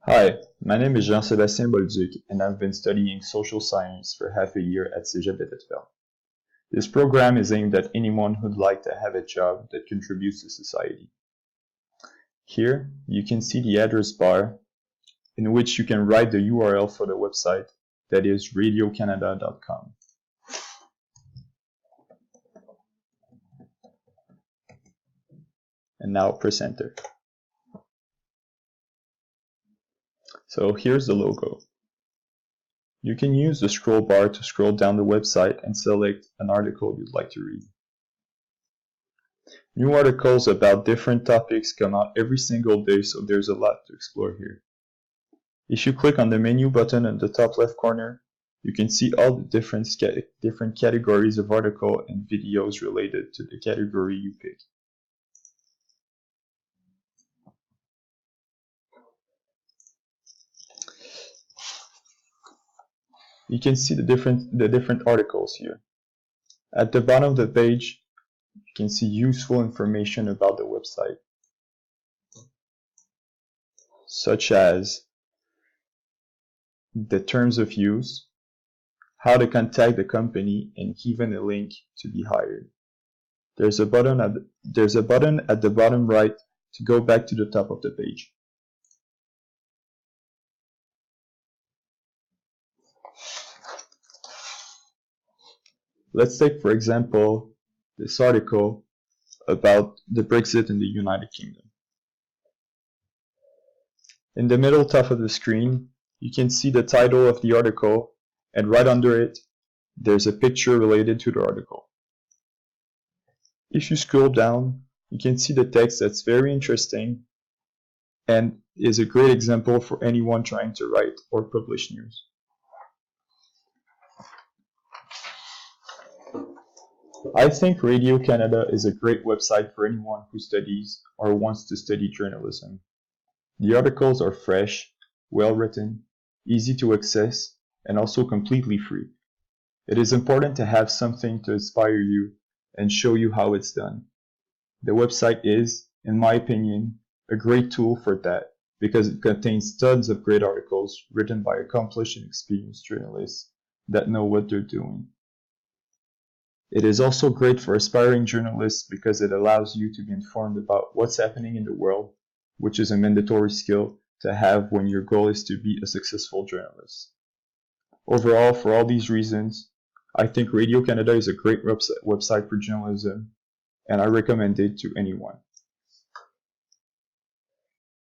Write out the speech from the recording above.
Hi, my name is Jean-Sébastien and I've been studying social science for half a year at Cégep d'Ettetveld. This program is aimed at anyone who'd like to have a job that contributes to society. Here, you can see the address bar in which you can write the URL for the website, that is radiocanada.com. And now press enter. So here's the logo. You can use the scroll bar to scroll down the website and select an article you'd like to read. New articles about different topics come out every single day, so there's a lot to explore here. If you click on the menu button in the top left corner, you can see all the different categories of article and videos related to the category you pick. You can see the different articles here. At the bottom of the page, you can see useful information about the website, such as the terms of use, how to contact the company, and even a link to be hired. There's a button at the bottom right to go back to the top of the page. Let's take, for example, this article about the Brexit in the United Kingdom. In the middle top of the screen, you can see the title of the article, and right under it, there's a picture related to the article. If you scroll down, you can see the text that's very interesting and is a great example for anyone trying to write or publish news. I think Radio Canada is a great website for anyone who studies or wants to study journalism. The articles are fresh, well written, easy to access, and also completely free. It is important to have something to inspire you and show you how it's done. The website is, in my opinion, a great tool for that because it contains tons of great articles written by accomplished and experienced journalists that know what they're doing. It is also great for aspiring journalists because it allows you to be informed about what's happening in the world, which is a mandatory skill to have when your goal is to be a successful journalist. Overall, for all these reasons, I think Radio Canada is a great website for journalism, and I recommend it to anyone.